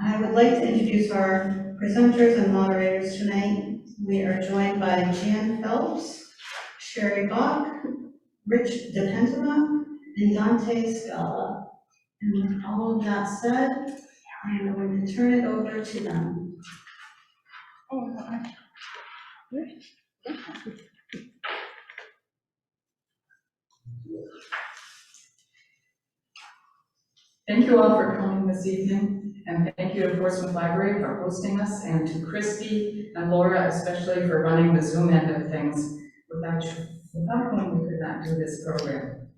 I would like to introduce our presenters and moderators tonight. We are joined by Jan Phelps, Sherry Bach, Rich DiPentima, and Dante Scala. And with all of that said, I am going to turn it over to them. Thank you all for coming this evening, and thank you to Portsmouth Library for hosting us, and to Christy and Laura especially for running the Zoom end of things. Without whom we could not do this program.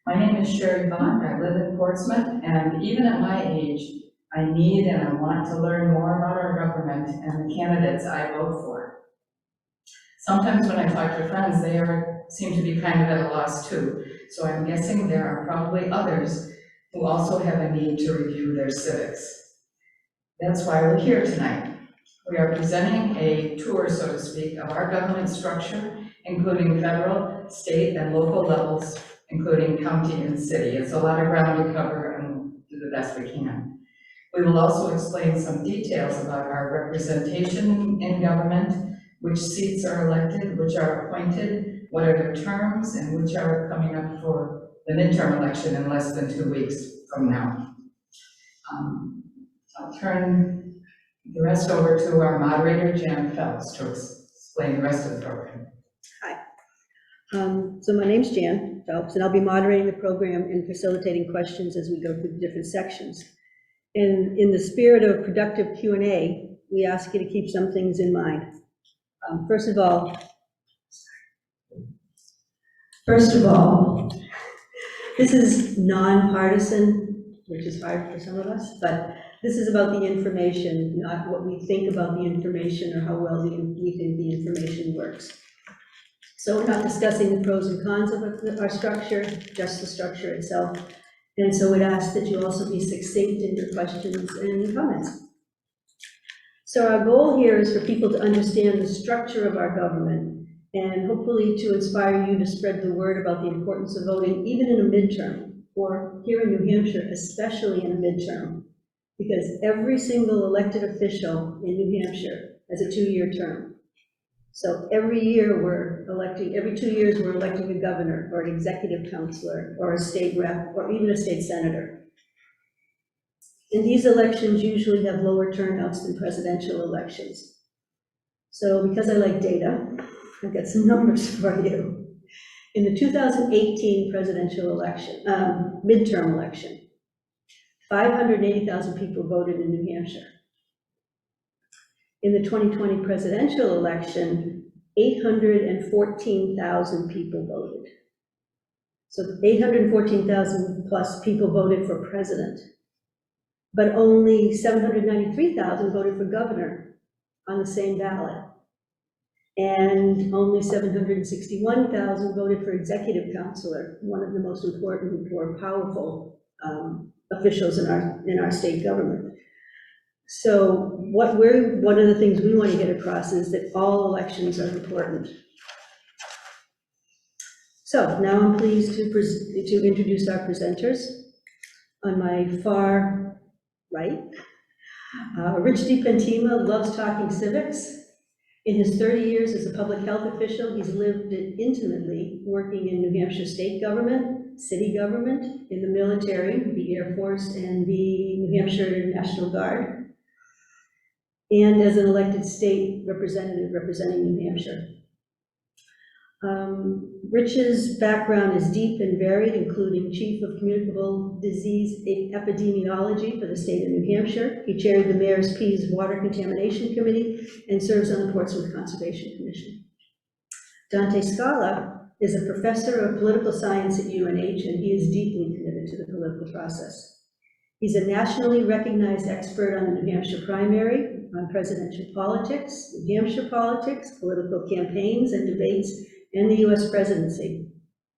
My name is Sherry Bond. I live in Portsmouth, and even at my age, I need and I want to learn more about our government and the candidates I vote for. Sometimes when I talk to friends, they seem to be kind of at a loss too, so I'm guessing there are probably others who also have a need to review their civics. That's why we're here tonight. We are presenting a tour, so to speak, of our government structure, including federal, state, and local levels, including county and city. It's a lot of ground to cover, and we'll do the best we can. We will also explain some details about our representation in government, which seats are elected, which are appointed, what are their terms, and which are coming up for the midterm election in less than 2 weeks from now. I'll turn the rest over to our moderator, Jan Phelps, to explain the rest of the program. Hi. So my name's Jan Phelps, and I'll be moderating the program and facilitating questions as we go through the different sections. And in the spirit of productive Q&A, we ask you to keep some things in mind. First of all, this is nonpartisan, which is hard for some of us, but this is about the information, not what we think about the information or how well we think the information works. So we're not discussing the pros and cons of our structure, just the structure itself. And so we'd ask that you also be succinct in your questions and comments. So our goal here is for people to understand the structure of our government, and hopefully to inspire you to spread the word about the importance of voting, even in a midterm, or here in New Hampshire, especially in a midterm, because every single elected official in New Hampshire has a 2-year term. So every 2 years we're electing a governor, or an executive counselor, or a state rep, or even a state senator. And these elections usually have lower turnouts than presidential elections. So because I like data, I've got some numbers for you. In the 2018 presidential election, midterm election, 580,000 people voted in New Hampshire. In the 2020 presidential election, 814,000 people voted. So 814,000 plus people voted for president, but only 793,000 voted for governor on the same ballot. And only 761,000 voted for executive counselor, one of the most important or powerful officials in our state government. So one of the things we want to get across is that all elections are important. So now I'm pleased to introduce our presenters. On my far right, Rich DiPentima loves talking civics. In his 30 years as a public health official, he's lived intimately working in New Hampshire state government, city government, in the military, the Air Force, and the New Hampshire National Guard, and as an elected state representative representing New Hampshire. Rich's background is deep and varied, including Chief of Communicable Disease Epidemiology for the state of New Hampshire. He chaired the Mayor's Peace Water Contamination Committee and serves on the Portsmouth Conservation Commission. Dante Scala is a professor of political science at UNH, and he is deeply committed to the political process. He's a nationally recognized expert on the New Hampshire primary, on presidential politics, New Hampshire politics, political campaigns and debates, and the US presidency.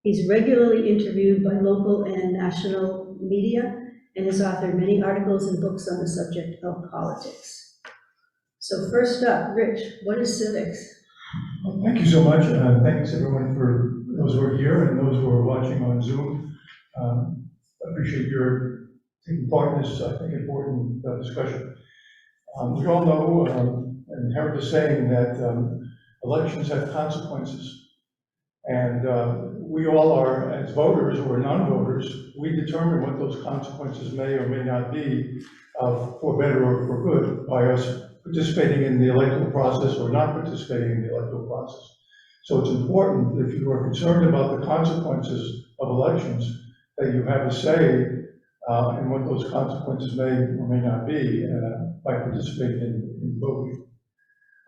He's regularly interviewed by local and national media and has authored many articles and books on the subject of politics. So first up, Rich, what is civics? Well, thank you so much. Thanks everyone for those who are here and those who are watching on Zoom. Appreciate your taking part in this, I think, important discussion. We all know and heard the saying that elections have consequences. And we all are, as voters or non-voters, we determine what those consequences may or may not be, for better or for good, by us participating in the electoral process or not participating in the electoral process. So it's important, if you are concerned about the consequences of elections, that you have a say in what those consequences may or may not be by participating in voting.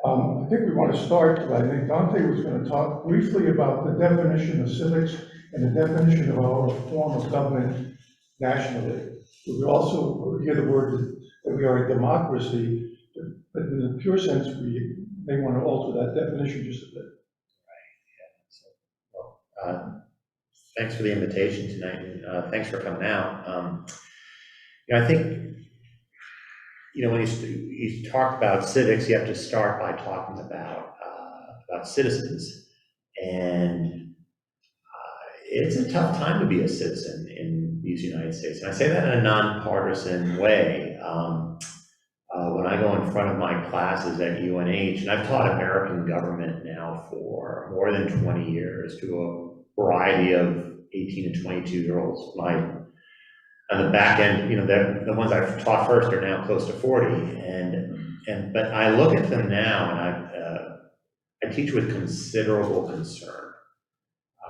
I think we want to start, I think Dante was going to talk briefly about the definition of civics and the definition of our form of government nationally. We also hear the word that we are a democracy, but in the pure sense, we may want to alter that definition just a bit. Thanks for the invitation tonight, and thanks for coming out. I think, when you talk about civics, you have to start by talking about citizens, and it's a tough time to be a citizen in these United States, and I say that in a nonpartisan way. When I go in front of my classes at UNH, and I've taught American government now for more than 20 years to a variety of 18 to 22-year-olds. On the back end, the ones I've taught first are now close to 40, but I look at them now, and I teach with considerable concern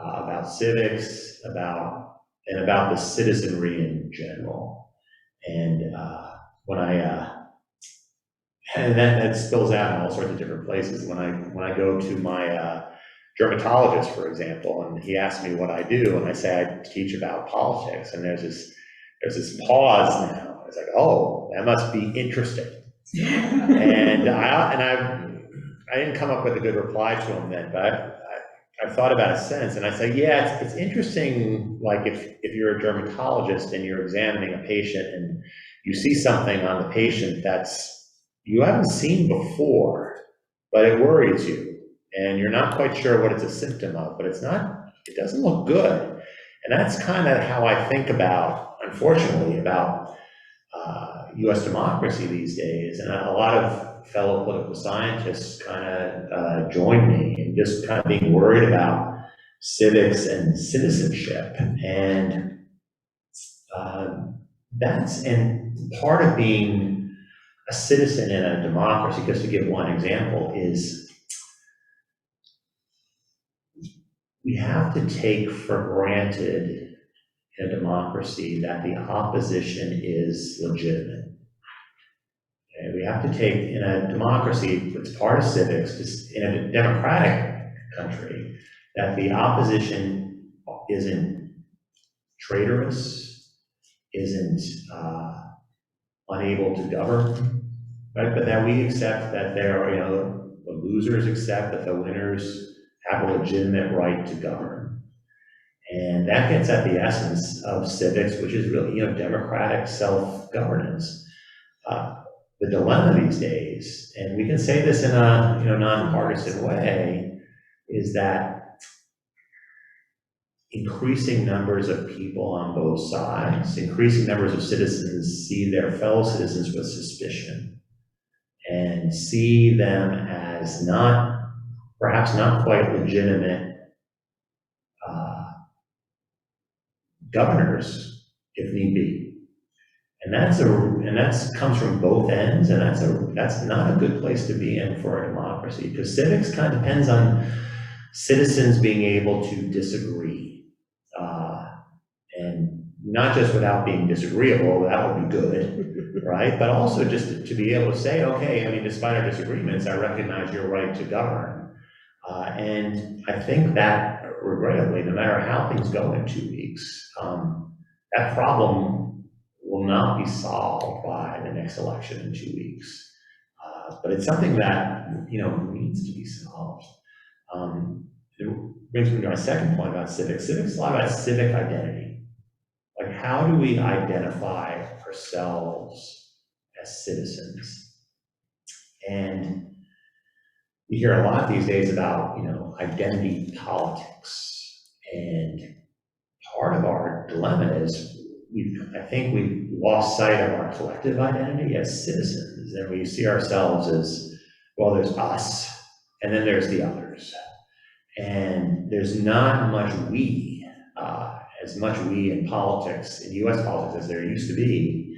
about civics, about the citizenry in general, and and that spills out in all sorts of different places. When I go to my dermatologist, for example, and he asks me what I do, and I say I teach about politics, and there's this pause now. It's like, oh, that must be interesting. And I didn't come up with a good reply to him then, but I thought about a sentence, and I say, yeah, it's interesting. Like if you're a dermatologist and you're examining a patient, and you see something on the patient that's you haven't seen before, but it worries you, and you're not quite sure what it's a symptom of, but it doesn't look good. And that's kind of how I think about, unfortunately, about US democracy these days. And a lot of fellow political scientists kind of join me in just kind of being worried about civics and citizenship. And and part of being a citizen in a democracy, just to give one example, is we have to take for granted in a democracy that the opposition is legitimate. Okay? We have to take, in a democracy, it's part of civics, just in a democratic country, that the opposition isn't traitorous, isn't unable to govern, right? But that we accept that the losers accept that the winners have a legitimate right to govern. And that gets at the essence of civics, which is really, democratic self-governance. The dilemma these days, and we can say this in a, nonpartisan way, is that increasing numbers of people on both sides, increasing numbers of citizens see their fellow citizens with suspicion and see them as perhaps not quite legitimate governors, if need be. And that comes from both ends, and that's not a good place to be in for a democracy, because civics kind of depends on citizens being able to disagree. And not just without being disagreeable, that would be good, right? But also just to be able to say, okay, despite our disagreements, I recognize your right to govern. And I think that, regrettably, no matter how things go in 2 weeks, that problem will not be solved by the next election in 2 weeks. But it's something that, needs to be solved. It brings me to my second point about civics. Civics is a lot about civic identity. Like, how do we identify ourselves as citizens? And you hear a lot these days about, identity politics. And part of our dilemma is I think we've lost sight of our collective identity as citizens, and we see ourselves as, well, there's us, and then there's the others. And there's not much as much we in politics, in US politics, as there used to be.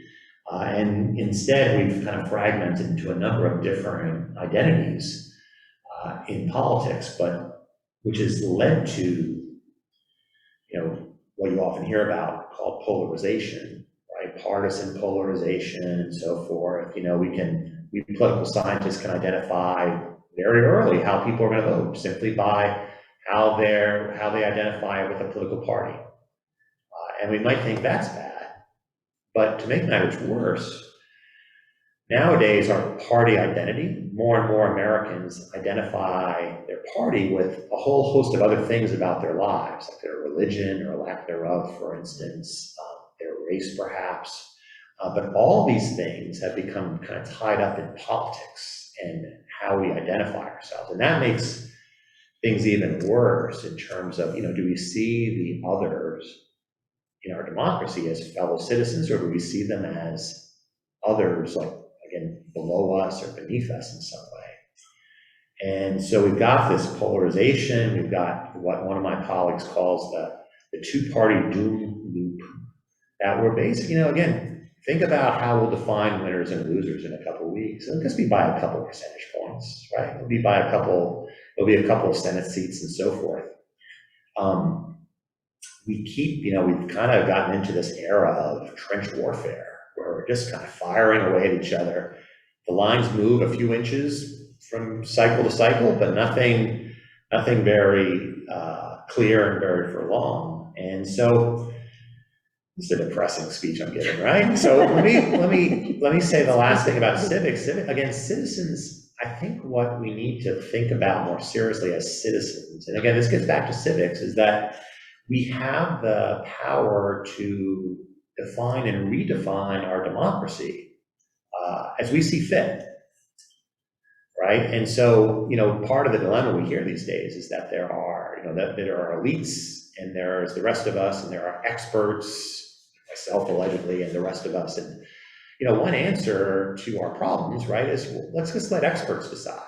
And instead, we've kind of fragmented into a number of different identities in politics, but which has led to, what you often hear about called polarization, right? Partisan polarization and so forth. We political scientists can identify very early how people are going to vote simply by how they identify with a political party. And we might think that's bad, but to make matters worse, nowadays our party identity, more and more Americans identify their party with a whole host of other things about their lives, like their religion or lack thereof, for instance, their race perhaps. But all these things have become kind of tied up in politics and how we identify ourselves. And that makes things even worse in terms of, do we see the others in our democracy as fellow citizens, or do we see them as others, like, again, below us or beneath us in some way? And so we've got this polarization, we've got what one of my colleagues calls the two-party doom loop, that we're basically, again, think about how we'll define winners and losers in a couple of weeks. It'll just be by a couple of percentage points, right? It'll be a couple of Senate seats and so forth. We've kind of gotten into this era of trench warfare, where we're just kind of firing away at each other. The lines move a few inches from cycle to cycle, but nothing very clear and very for long. And so this is a depressing speech I'm giving, right? So let me say the last thing about civics. Again, citizens, I think what we need to think about more seriously as citizens, and again, this gets back to civics, is that we have the power to define and redefine our democracy as we see fit, right? And so, part of the dilemma we hear these days is that there are elites, and there's the rest of us, and there are experts, myself allegedly, and the rest of us. And, one answer to our problems, right, is, well, let's just let experts decide.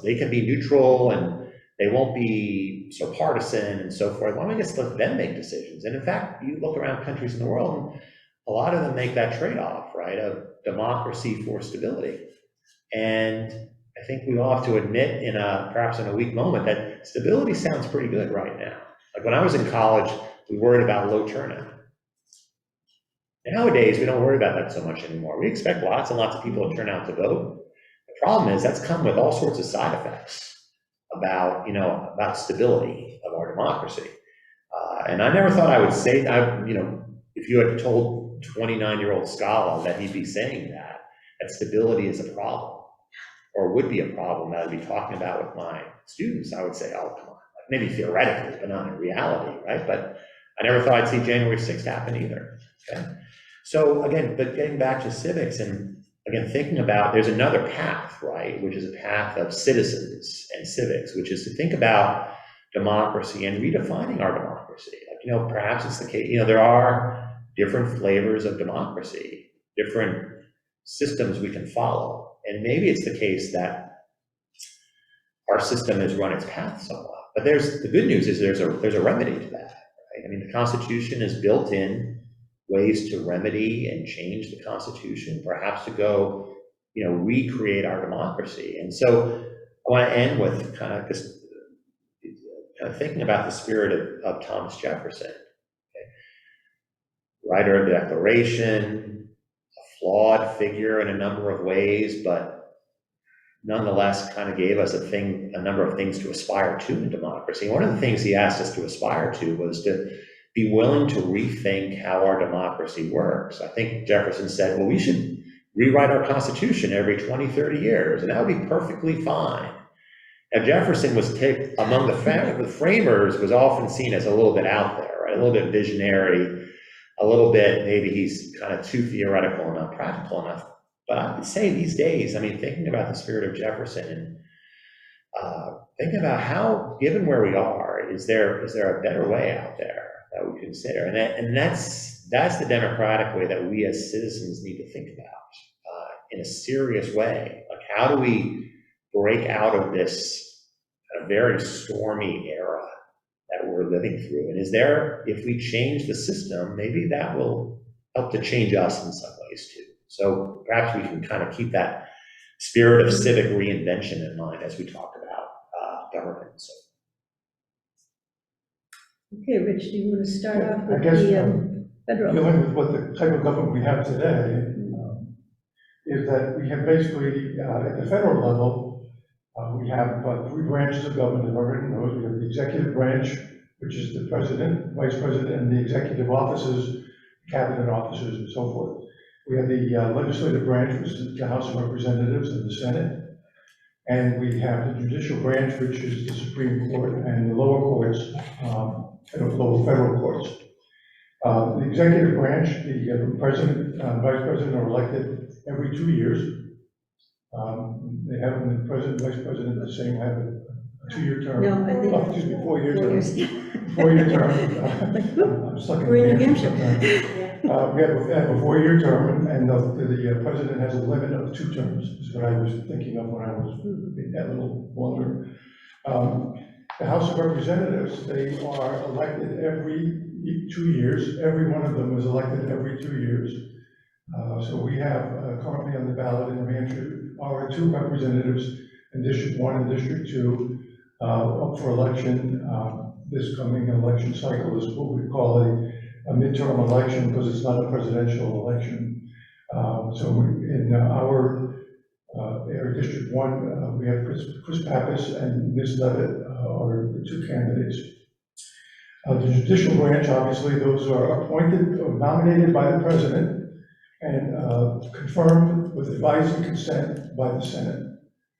They can be neutral, and they won't be so partisan and so forth. Why don't we just let them make decisions? And in fact, you look around countries in the world, and a lot of them make that trade-off, right, of democracy for stability. And I think we all have to admit, perhaps in a weak moment, that stability sounds pretty good right now. Like when I was in college, we worried about low turnout. Nowadays, we don't worry about that so much anymore. We expect lots and lots of people to turn out to vote. The problem is that's come with all sorts of side effects about stability of our democracy. And I never thought I would say, if you had told 29-year-old Scala that he'd be saying that stability is a problem, or would be a problem that I'd be talking about with my students, I would say, oh, come on, maybe theoretically, but not in reality, right? But I never thought I'd see January 6th happen either, okay? So again, but getting back to civics, and again, thinking about, there's another path, right, which is a path of citizens and civics, which is to think about democracy and redefining our democracy. Like, perhaps it's the case, there are different flavors of democracy, different systems we can follow. And maybe it's the case that our system has run its path somewhat. But the good news is there's a remedy to that, right? I mean, the Constitution is built in ways to remedy and change the Constitution, perhaps to go, recreate our democracy. And so I want to end with kind of just thinking about the spirit of Thomas Jefferson, okay? Writer of the Declaration, a flawed figure in a number of ways, but nonetheless kind of gave us a number of things to aspire to in democracy. One of the things he asked us to aspire to was to be willing to rethink how our democracy works. I think Jefferson said, well, we should rewrite our Constitution every 20, 30 years, and that would be perfectly fine. Now, Jefferson was among the framers, was often seen as a little bit out there, right? A little bit visionary, a little bit, maybe he's kind of too theoretical and not practical enough. But I would say these days, I mean, thinking about the spirit of Jefferson and thinking about how, given where we are, is there a better way out there? that we consider. And that's the democratic way that we as citizens need to think about in a serious way. Like, how do we break out of this very stormy era that we're living through? And is there, if we change the system, maybe that will help to change us in some ways too. So perhaps we can kind of keep that spirit of civic reinvention in mind as we talk about government. So. Okay, Rich, do you want to start off I with guess, the federal? dealing with what the type of government we have today, is that we have basically, at the federal level, we have three branches of government, as everyone knows. We have the executive branch, which is the president, vice president, and the executive officers, cabinet officers, and so forth. We have the legislative branch, which is the House of Representatives and the Senate. And we have the judicial branch, which is the Supreme Court and the lower courts, and the lower federal courts. The executive branch, the president, vice president are elected every 2 years. They have the president, vice president, the same, have a 2-year term. No, I think. 4 year 4 term. years. 4-year term. I'm stuck in We're in New New Hampshire Hampshire. sometimes. We have a 4-year term, and the president has a limit of 2 terms, is what I was thinking of when I was a little longer. The House of Representatives, they are elected every 2 years. Every one of them is elected every 2 years. So we have currently on the ballot in New Hampshire our 2 representatives in District 1 and District 2 up for election. This coming election cycle is what we call a midterm election, because it's not a presidential election. So in our District 1, we have Chris Pappas and Ms. Levitt are the 2 candidates. The judicial branch, obviously, those are appointed or nominated by the president and confirmed with advice and consent by the Senate.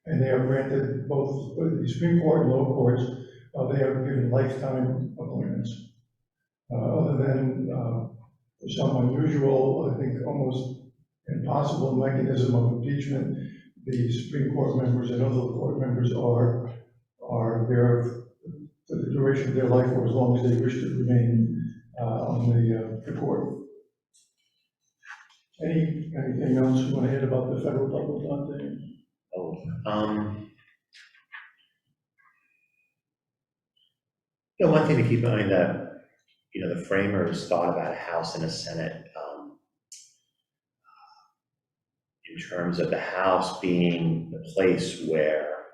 And they are granted both the Supreme Court and lower courts. They are given lifetime appointments. Other than some unusual, I think almost impossible mechanism of impeachment, the Supreme Court members and other court members are there for the duration of their life, or as long as they wish to remain on the court. Anything else you want to add about the federal level, Dante? One thing to keep in mind that, the framers thought about a House and a Senate in terms of the House being the place where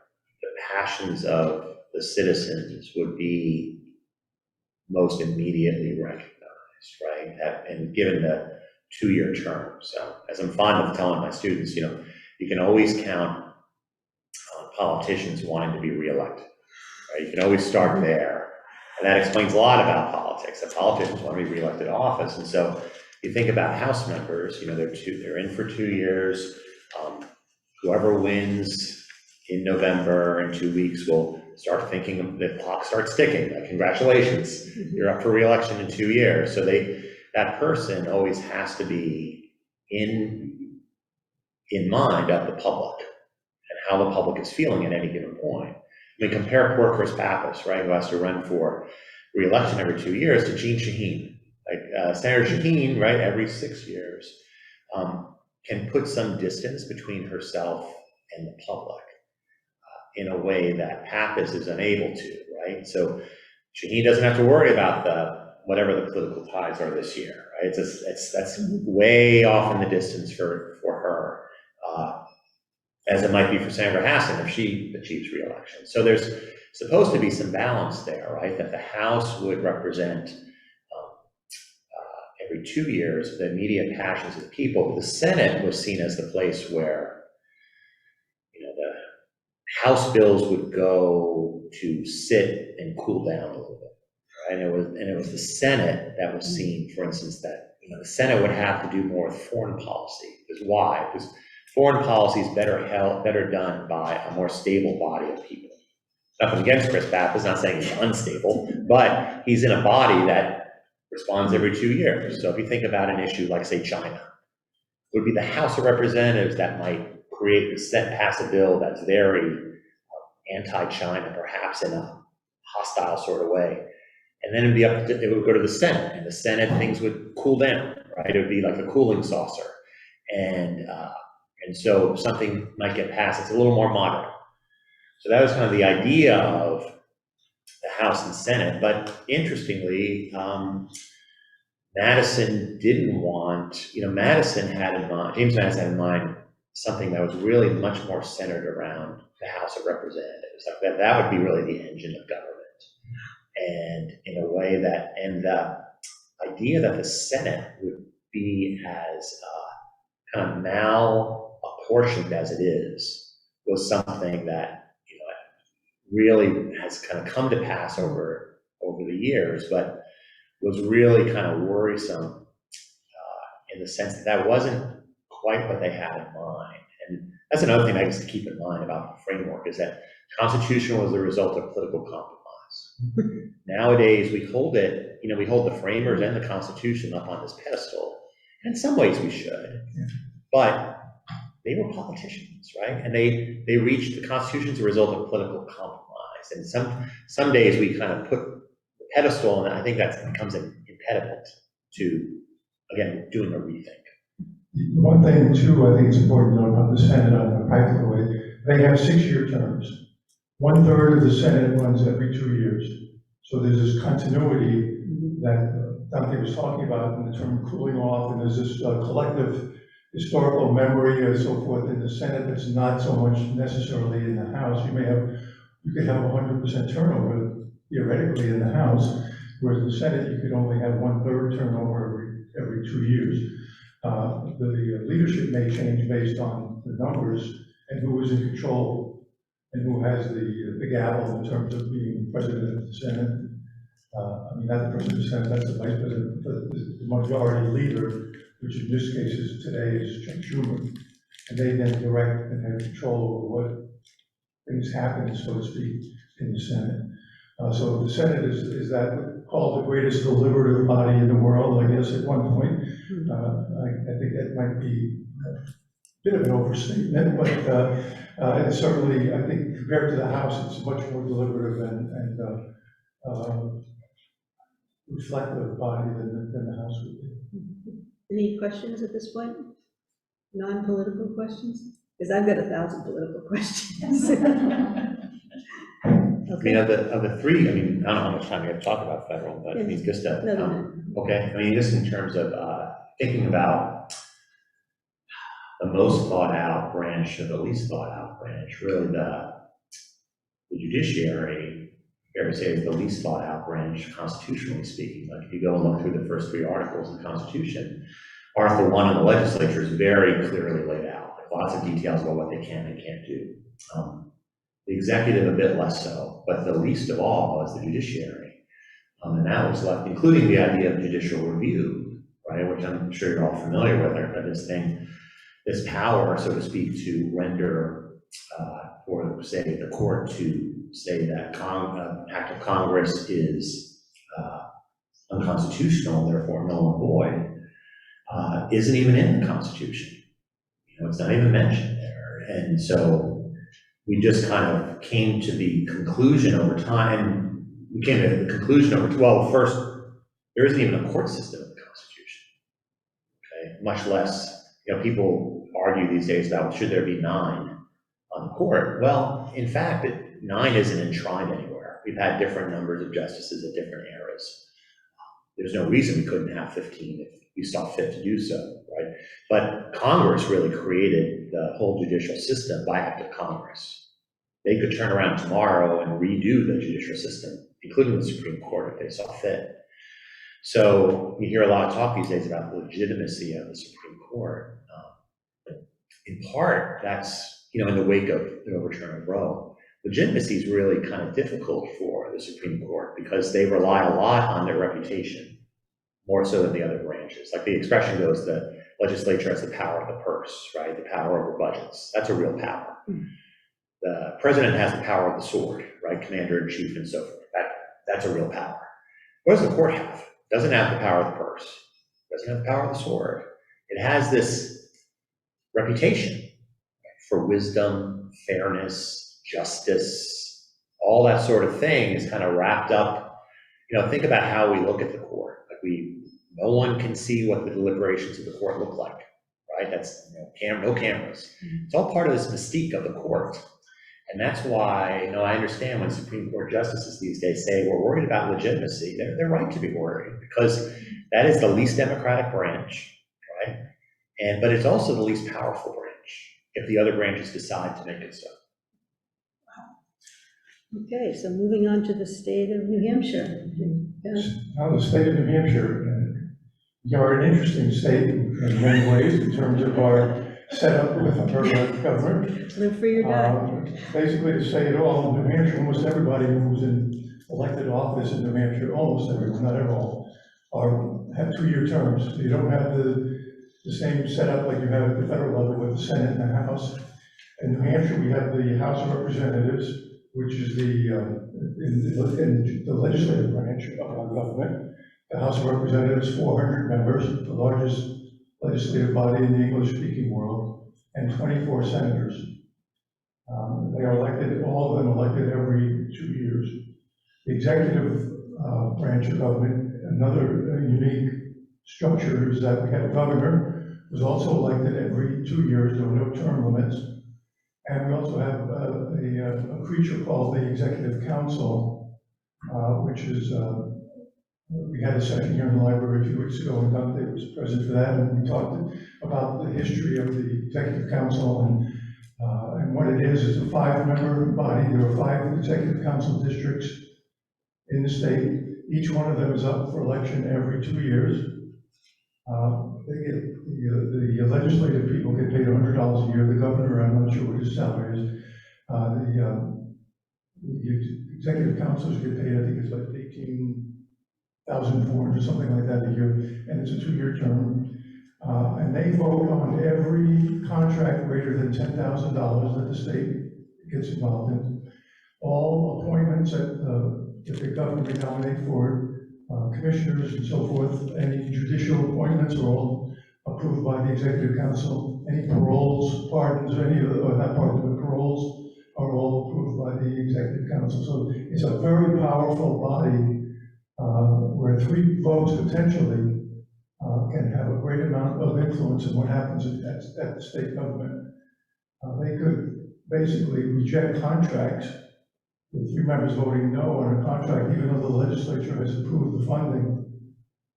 the passions of the citizens would be most immediately recognized, right? And given the 2-year term. So as I'm fond of telling my students, you can always count on politicians wanting to be reelected, right? You can always start there. And that explains a lot about politics, that politicians want to be reelected to office. And so you think about House members, they're in for 2 years. Whoever wins in November in 2 weeks will start thinking, the clock starts ticking. Like, congratulations, you're up for reelection in 2 years. So that person always has to be in mind of the public and how the public is feeling at any given point. I mean, compare poor Chris Pappas, right, who has to run for reelection every 2 years, to Jeanne Shaheen. Like Senator Shaheen, right, every 6 years, can put some distance between herself and the public in a way that Pappas is unable to, right? So Shaheen doesn't have to worry about whatever the political ties are this year, right? That's way off in the distance for her, as it might be for Senator Hassan if she achieves reelection. So there's supposed to be some balance there, right? That the House would represent every 2 years the immediate passions of the people, but the Senate was seen as the place where, the House bills would go to sit and cool down a little bit, right? And it was the Senate that was seen, for instance, that the Senate would have to do more with foreign policy. Because why? Because foreign policy is better done by a more stable body of people. Nothing against Chris Pappas, not saying he's unstable, but he's in a body that responds every 2 years. So if you think about an issue like, say, China, it would be the House of Representatives that might pass a bill that's very anti-China, perhaps in a hostile sort of way. And then it would go to the Senate, and the Senate, things would cool down, right? It would be like a cooling saucer. And so something might get passed, it's a little more moderate. So that was kind of the idea of the House and Senate, but interestingly, Madison didn't want, Madison had in mind, James Madison had in mind something that was really much more centered around the House of Representatives. Like that would be really the engine of government. And in a way and the idea that the Senate would be as kind of mal-apportioned as it is was something that, really has kind of come to pass over the years, but was really kind of worrisome in the sense that wasn't quite what they had in mind. And that's another thing I guess to keep in mind about the framework is that Constitution was the result of political compromise. Nowadays, we hold it, we hold the framers and the Constitution up on this pedestal. And in some ways we should, but they were politicians, right? And they reached the Constitution's a result of political compromise. And some days we kind of put the pedestal, and I think that becomes an impediment to, again, doing a rethink. One thing too, I think it's important to know about the Senate on a practical way, they have 6-year terms. 1/3 of the Senate runs every 2 years. So there's this continuity that Dante was talking about in the term cooling off, and there's this collective historical memory and so forth in the Senate that's not so much necessarily in the House. You could have 100% turnover theoretically in the House, whereas in the Senate you could only have 1/3 turnover every 2 years. The leadership may change based on the numbers and who is in control and who has the gavel in terms of being president of the Senate. Not the president of the Senate, that's the vice president, but the majority leader, which in this case is today is Chuck Schumer, and they then direct and have control over what things happen, so to speak, in the Senate. So the Senate is that called the greatest deliberative body in the world, I guess, at one point. I think that might be a bit of an overstatement, but it's certainly, I think, compared to the House, it's much more deliberative and reflective body than the House would be. Any questions at this point? Non-political questions? Because I've got 1,000 political questions. Okay. Of the three, I don't know how much time we have to talk about federal, but just okay. Just in terms of thinking about the most thought out branch or the least thought out branch, really the judiciary, fair to say, is the least thought out branch constitutionally speaking. Like if you go and look through the first 3 articles of the Constitution, Article 1 of the legislature is very clearly laid out, like lots of details about what they can and can't do. The executive a bit less so, but the least of all is the judiciary. And that was left, including the idea of judicial review, right, which I'm sure you're all familiar with, this power, so to speak, to render, or say the court to say that act of Congress is unconstitutional, therefore null and void, isn't even in the Constitution. It's not even mentioned there. And so we just kind of came to the conclusion over time, first, there isn't even a court system in the Constitution, okay? Much less, people argue these days about should there be 9 on the court. Well, in fact, 9 isn't enshrined anywhere. We've had different numbers of justices at different eras. There's no reason we couldn't have 15 if we saw fit to do so, right? But Congress really created the whole judicial system by act of Congress. They could turn around tomorrow and redo the judicial system, including the Supreme Court, if they saw fit. So you hear a lot of talk these days about the legitimacy of the Supreme Court. In part, that's, in the wake of the overturn of Roe, legitimacy is really kind of difficult for the Supreme Court because they rely a lot on their reputation, more so than the other branches. Like the expression goes, the legislature has the power of the purse, right? The power over budgets. That's a real power. The president has the power of the sword, right? Commander-in-chief and so forth. That's a real power. What does the court have? It doesn't have the power of the purse. It doesn't have the power of the sword. It has this reputation for wisdom, fairness, justice, all that sort of thing is kind of wrapped up think about how we look at the court. No one can see what the deliberations of the court look like, right? That's, no cameras. It's all part of this mystique of the court. And that's why, I understand when Supreme Court justices these days say we're worried about legitimacy. They're right to be worried, because that is the least democratic branch, right? But it's also the least powerful branch if the other branches decide to make it so. Okay, so moving on to the state of New Hampshire. Now, the state of New Hampshire, we are an interesting state in many ways in terms of our setup with our government. Live free or die. Basically, to say it all, New Hampshire, almost everybody who's in elected office in New Hampshire, almost everyone, not everyone, have 2-year terms. You don't have the same setup like you have at the federal level with the Senate and the House. In New Hampshire, we have the House of Representatives, which is in the legislative branch of our government. The House of Representatives, 400 members, the largest legislative body in the English-speaking world, and 24 senators. They are elected, all of them elected every 2 years. The executive branch of government, another unique structure is that we have a governor who's also elected every 2 years. There are no term limits. And we also have a creature called the Executive Council, which is, we had a session here in the library a few weeks ago, and Dante was present for that, and we talked about the history of the Executive Council and what it is. It's a 5-member body. There are 5 Executive Council districts in the state. Each one of them is up for election every 2 years. The legislative people get paid $100 a year. The governor, I'm not sure what his salary is. The executive councilors get paid, I think it's like $18,400, something like that a year, and it's a 2-year term. And they vote on every contract greater than $10,000 that the state gets involved in. All appointments that the government nominate for commissioners and so forth, any judicial appointments are all approved by the Executive Council. Any paroles, pardons, or not pardons, but paroles are all approved by the Executive Council. So it's a very powerful body where 3 votes potentially can have a great amount of influence in what happens at the state government. They could basically reject contracts with 3 members voting no on a contract, even though the legislature has approved the funding.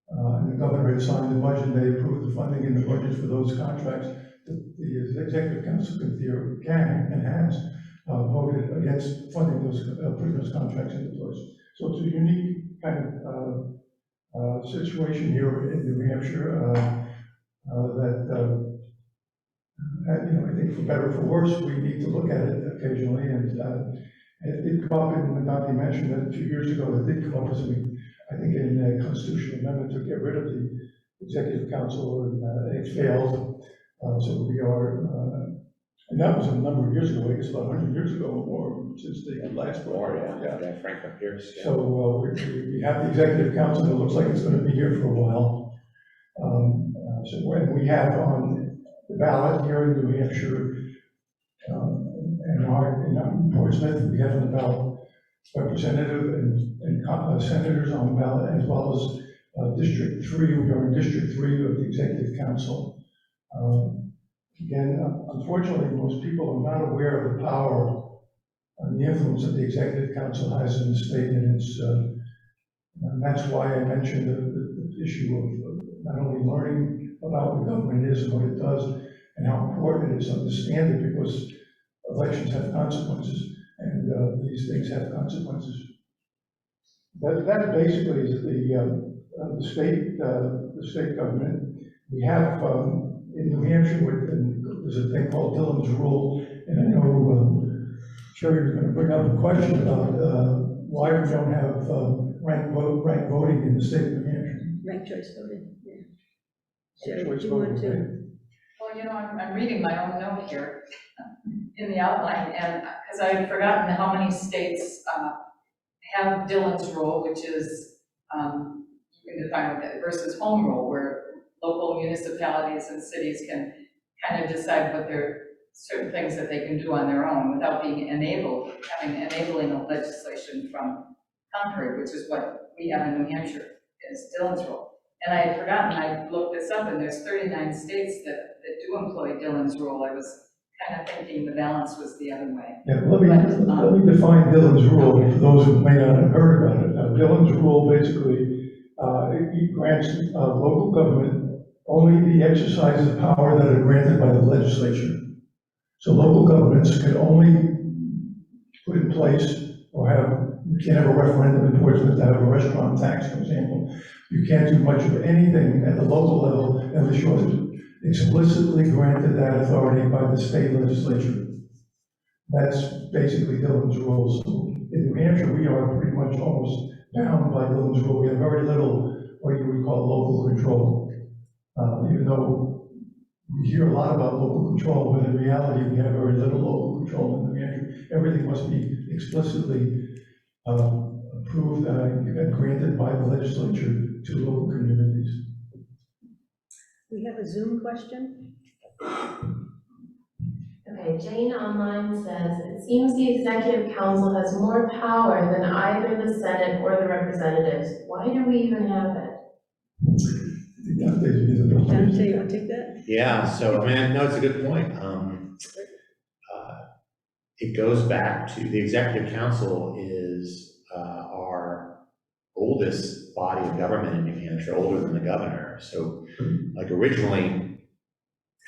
And the governor had signed the budget, they approved the funding in the budget for those contracts. The Executive Council can and has voted against funding those, putting those contracts into place. So it's a unique kind of situation here in New Hampshire that I think for better or for worse, we need to look at it occasionally. And it did come up, and Dante mentioned that a few years ago, it did come up as I think in a constitutional amendment to get rid of the Executive Council, and it failed. So we are, and that was a number of years ago, I guess about 100 years ago or more, since the last war. Yeah, Franklin Pierce. Yeah. So we have the Executive Council that looks like it's going to be here for a while. So when we have on the ballot here in New Hampshire, in Portsmouth, we have on the ballot representative and senators on the ballot, as well as District 3. We are in District 3 of the Executive Council. Again, unfortunately, most people are not aware of the power and the influence that the Executive Council has in the state, and and that's why I mentioned the issue of not only learning about what government is and what it does, and how important it is to understand it, because elections have consequences, and these things have consequences. That basically is the state government. We have in New Hampshire, there's a thing called Dillon's Rule, and I know Sherry was going to bring up a question about why we don't have ranked voting in the state of New Hampshire. Ranked choice voting, yeah. Ranked Sherry, choice do you want voting, to? Well, I'm reading my own note here in the outline, and because I had forgotten how many states have Dillon's Rule, which is, you can define what that versus home rule, where local municipalities and cities can kind of decide what certain things that they can do on their own without being having enabling of legislation from Concord, which is what we have in New Hampshire is Dillon's rule. And I had forgotten, I looked this up, and there's 39 states that do employ Dillon's rule. I was kind of thinking the balance was the other way. Yeah, let me define Dillon's rule for those who may not have heard about it. Dillon's rule basically it grants local government only the exercise of power that are granted by the legislature. So local governments can only put in place or you can't have a referendum in Portsmouth to have a restaurant tax, for example. You can't do much of anything at the local level unless you're explicitly granted that authority by the state legislature. That's basically Dillon's rules. In New Hampshire, we are pretty much almost bound by Dillon's rule. We have very little what you would call local control. Even though we hear a lot about local control, but in reality, we have very little local control in New Hampshire. Everything must be explicitly approved and granted by the legislature to local communities. We have a Zoom question. Okay, Jane online says, it seems the executive council has more power than either the Senate or the representatives. Why do we even have it? Dante, you want to take that? Yeah, so, I mean, no, it's a good point. It goes back to, the executive council is our oldest body of government in New Hampshire, older than the governor. So, like, originally,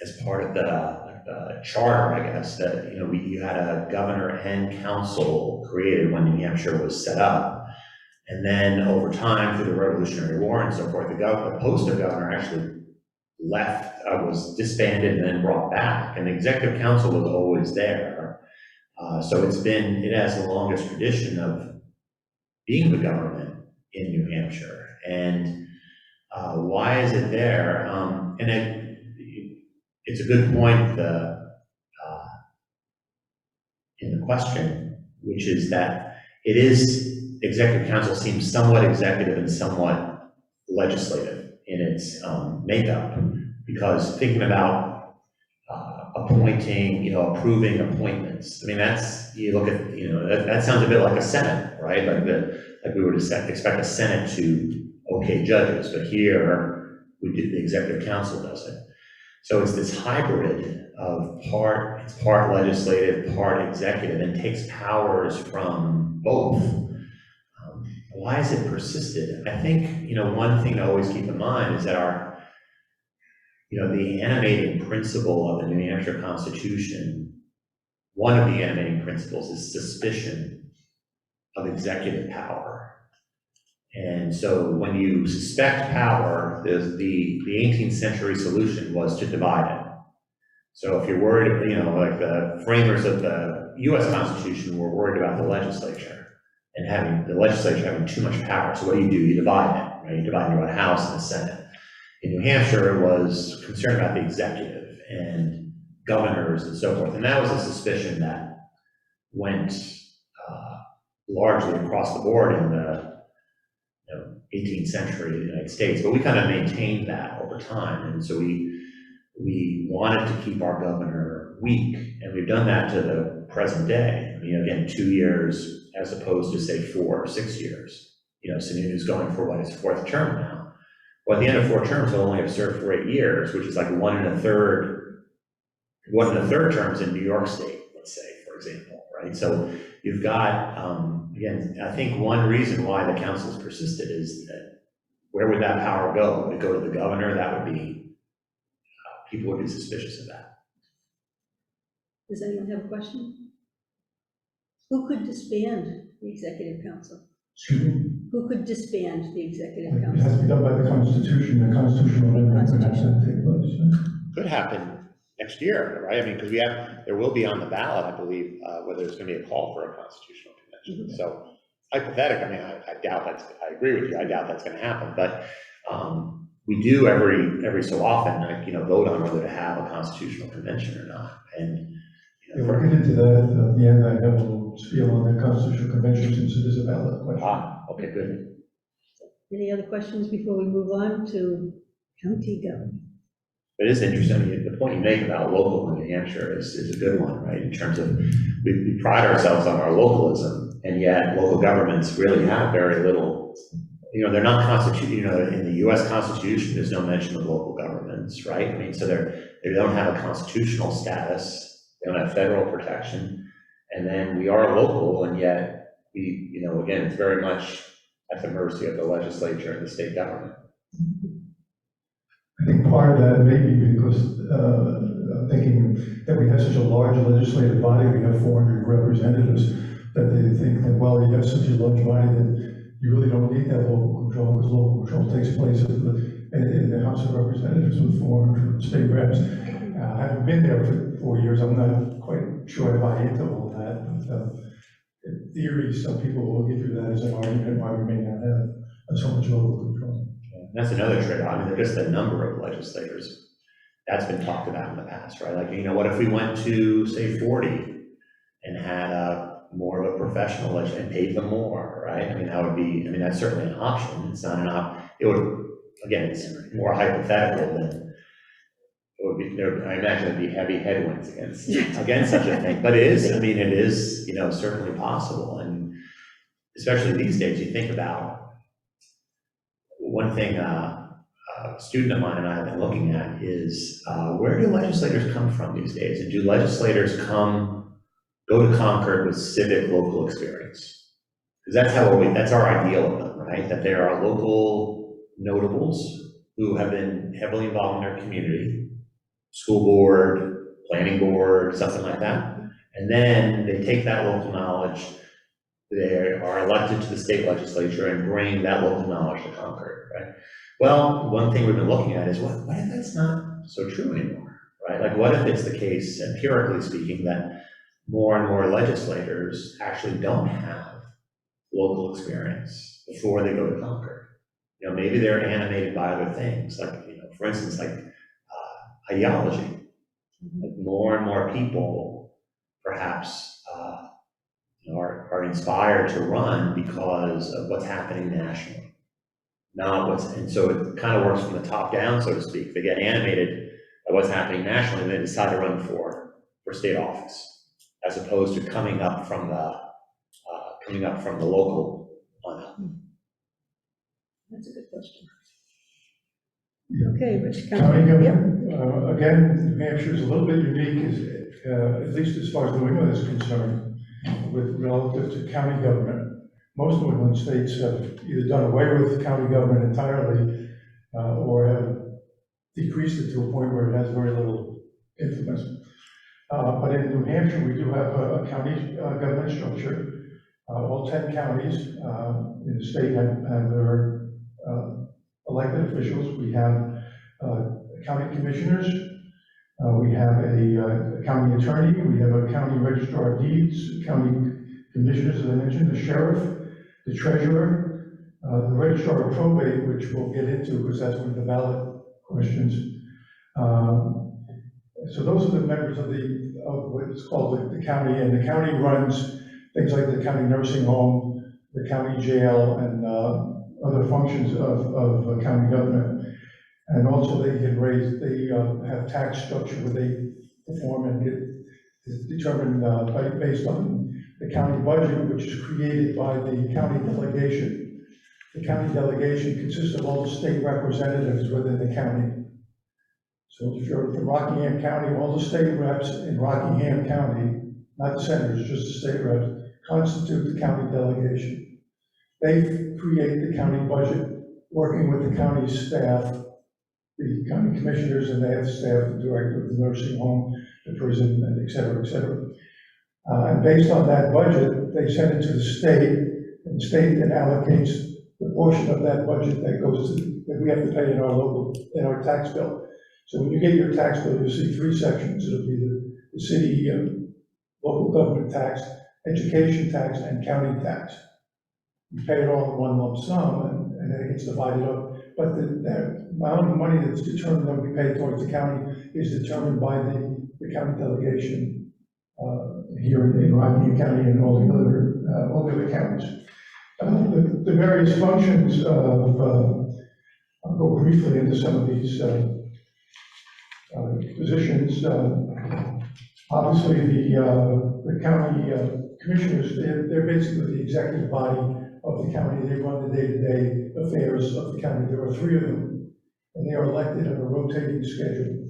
as part of the charter, I guess, that, you know, you had a governor and council created when New Hampshire was set up. And then over time, through the Revolutionary War and so forth, the post of governor actually left, was disbanded and then brought back. And the executive council was always there. So it has the longest tradition of being the government in New Hampshire. And why is it there? And it's a good point in the question, which is that executive council seems somewhat executive and somewhat legislative in its makeup, because thinking about appointing, approving appointments, I mean, you look at, that sounds a bit like a Senate, right? Like we would expect a Senate to okay judges, but here the executive council does it. So it's this hybrid of it's part legislative, part executive, and takes powers from both. Why has it persisted? I think, one thing to always keep in mind is that the animating principle of the New Hampshire Constitution, one of the animating principles is suspicion of executive power. And so when you suspect power, the 18th century solution was to divide it. So if you're worried, like the framers of the US Constitution were worried about the legislature and having the legislature having too much power. So what do? You divide it, right? You divide into a House and a Senate. In New Hampshire, it was concerned about the executive and governors and so forth. And that was a suspicion that went largely across the board in the 18th century in the United States. But we kind of maintained that over time. And so we wanted to keep our governor weak. And we've done that to the present day. I mean, again, 2 years as opposed to, say, 4 or 6 years. Sununu's going for his 4th term now. Well, at the end of 4 terms, he'll only have served for 8 years, which is like 1 1/3 terms in New York State, let's say, for example, right? So you've got, again, I think one reason why the council's persisted is that where would that power go? Would it go to the governor? That would be, people would be suspicious of that. Does anyone have a question? Who could disband the executive council? Excuse me? Who could disband the executive It council? has to be done by the Constitution. The Constitutional amendment would have to take place. Could happen next year, right? I mean, because there will be on the ballot, I believe, whether there's going to be a call for a constitutional convention. So hypothetically, I mean, I doubt I agree with you, I doubt that's going to happen, but we do every so often, vote on whether to have a constitutional convention or not. And We'll get into that at the end. I have a little spiel on the Constitutional Convention since it is a ballot question. Okay, good. Any other questions before we move on to county government? It is interesting, the point you make about local in New Hampshire is a good one, right? In terms of, we pride ourselves on our localism, and yet local governments really have very little they're not in the US Constitution, there's no mention of local governments, right? I mean, so they don't have a constitutional status, they don't have federal protection, and then we are local, and yet we, again, it's very much at the mercy of the legislature and the state government. I think part of that may be because, I'm thinking that we have such a large legislative body, we have 400 representatives, that they think that, well, you have such a large body that you really don't need that local control, because local control takes place in the House of Representatives with 400 state reps. I haven't been there for 4 years, I'm not quite sure I buy into all that, but in theory, some people will give you that as an argument why we may not have so much local control. That's another trade-off. I mean, just the number of legislators, that's been talked about in the past, right? Like, what if we went to, say, 40 and had more of a professional legislature and paid them more, right? I mean, that's certainly an option. It's not it would, again, it's more hypothetical than it would be. I imagine there'd be heavy headwinds against such a thing. But it is, certainly possible. And especially these days, you think about one thing a student of mine and I have been looking at is where do legislators come from these days? And do legislators go to Concord with civic local experience? Because that's our ideal of them, right? That they are local notables who have been heavily involved in their community, school board, planning board, something like that. And then they take that local knowledge, they are elected to the state legislature and bring that local knowledge to Concord, right? Well, one thing we've been looking at is what if that's not so true anymore, right? Like, what if it's the case, empirically speaking, that more and more legislators actually don't have local experience before they go to Concord? Maybe they're animated by other things, like, for instance, like ideology. Like more and more people perhaps are inspired to run because of what's happening nationally. And so it kind of works from the top down, so to speak. They get animated by what's happening nationally, and they decide to run for state office, as opposed to coming up from the local on up. That's a good question. Yeah. Okay, Rich. County Yep. government, again, New Hampshire is a little bit unique, at least as far as New England is concerned, relative to county government. Most New England states have either done away with county government entirely or have decreased it to a point where it has very little influence. But in New Hampshire, we do have a county government structure. All 10 counties in the state have their elected officials. We have county commissioners, we have a county attorney, we have a county registrar of deeds, county commissioners, as I mentioned, the sheriff, the treasurer, the registrar of probate, which we'll get into because that's one of the ballot questions. So those are the members of what is called the county, and the county runs things like the county nursing home, the county jail, and other functions of county government. And also they have tax structure where they perform and get determined based on the county budget, which is created by the county delegation. The county delegation consists of all the state representatives within the county. So if you're from Rockingham County, all the state reps in Rockingham County, not the senators, just the state reps, constitute the county delegation. They create the county budget, working with the county staff, the county commissioners, and they have staff, the director of the nursing home, the prison, and et cetera, et cetera. And based on that budget, they send it to the state, and the state then allocates the portion of that budget that we have to pay in our tax bill. So when you get your tax bill, you'll see 3 sections. It'll be the city, local government tax, education tax, and county tax. You pay it all in one lump sum, and then it gets divided up. But the amount of money that's determined that we pay towards the county is determined by the county delegation here in Rockingham County and all the other counties. The various functions of, I'll go briefly into some of these positions. Obviously, the county commissioners, they're basically the executive body of the county. They run the day-to-day affairs of the county. There are 3 of them, and they are elected on a rotating schedule.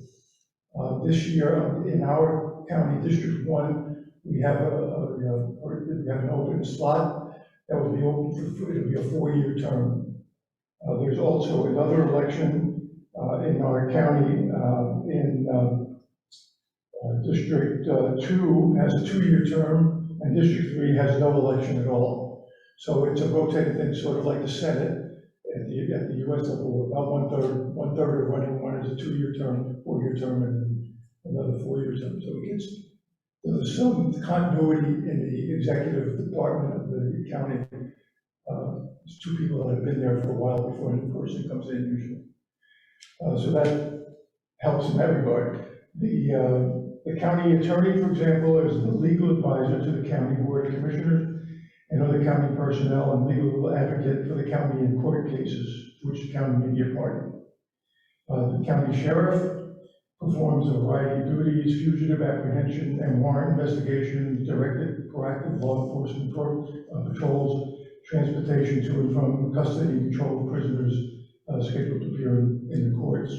This year, in our county, District 1, we have an open slot that will be open for, it'll be a 4-year term. There's also another election in our county, District 2 has a 2-year term, and District 3 has no election at all. So it's a rotating thing, sort of like the Senate at the US level, about one third of running one is a 2-year term, 4-year term, and then another 4-year term. So there's some continuity in the executive department of the county. There's 2 people that have been there for a while before a new person comes in usually. So that helps in that regard. The county attorney, for example, is the legal advisor to the county board of commissioners and other county personnel and legal advocate for the county in court cases to which the county may be a party. The county sheriff performs a variety of duties: fugitive apprehension and warrant investigation, directed proactive law enforcement patrols, transportation to and from custody and control of prisoners scheduled to appear in the courts.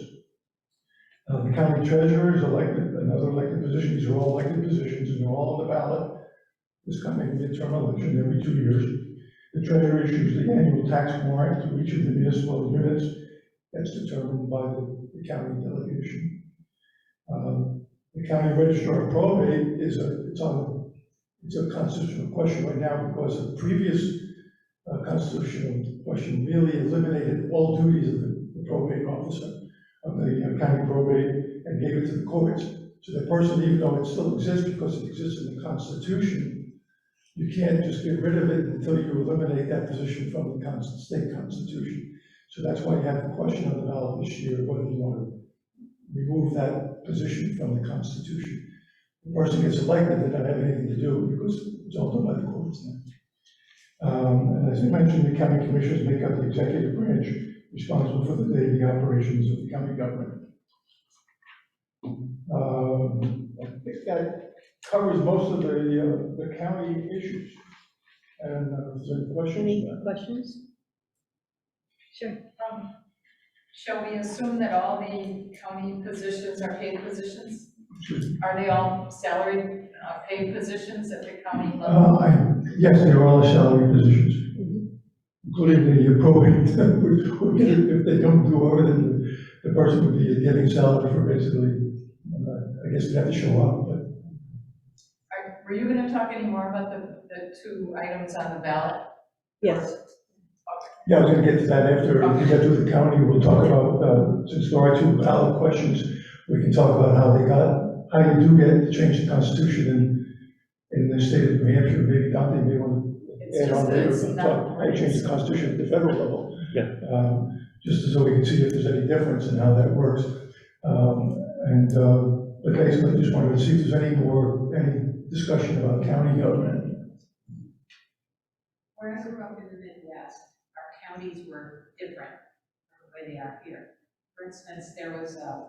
The county treasurer is elected, another elected position. These are all elected positions, and they're all on the ballot this coming midterm election every 2 years. The treasurer issues the annual tax warrant to each of the municipal units. That's determined by the county delegation. The county registrar of probate is it's a constitutional question right now, because the previous constitutional question really eliminated all duties of the probate officer of the county probate and gave it to the courts. So the person, even though it still exists because it exists in the Constitution, you can't just get rid of it until you eliminate that position from the state constitution. So that's why you have the question on the ballot this year, whether you want to remove that position from the Constitution. The person gets elected, they don't have anything to do because it's all done by the courts now. And as I mentioned, the county commissioners make up the executive branch responsible for the daily operations of the county government. I think that covers most of the county issues. And if there's any questions? Any questions? Sure. Shall we assume that all the county positions are paid positions? Sure. Are they all salaried, paid positions at the county level? Yes, they are all salary positions, including the probate. If they don't do over, then the person would be getting salary for basically, I guess they have to show up. But Were you going to talk any more about the 2 items on the ballot? Yes. yeah, I was going to get to that after we get to the county. We'll talk about, since there are 2 ballot questions, we can talk about how you do get to change the Constitution in the state of New Hampshire. Maybe Dante may want to add on later, how you change the Constitution at the federal level. Yeah. Just so we can see if there's any difference in how that works. But basically, I just wanted to see if there's any discussion about county government. Where I grew up in the Midwest, our counties were different from the way they are here. For instance, there was a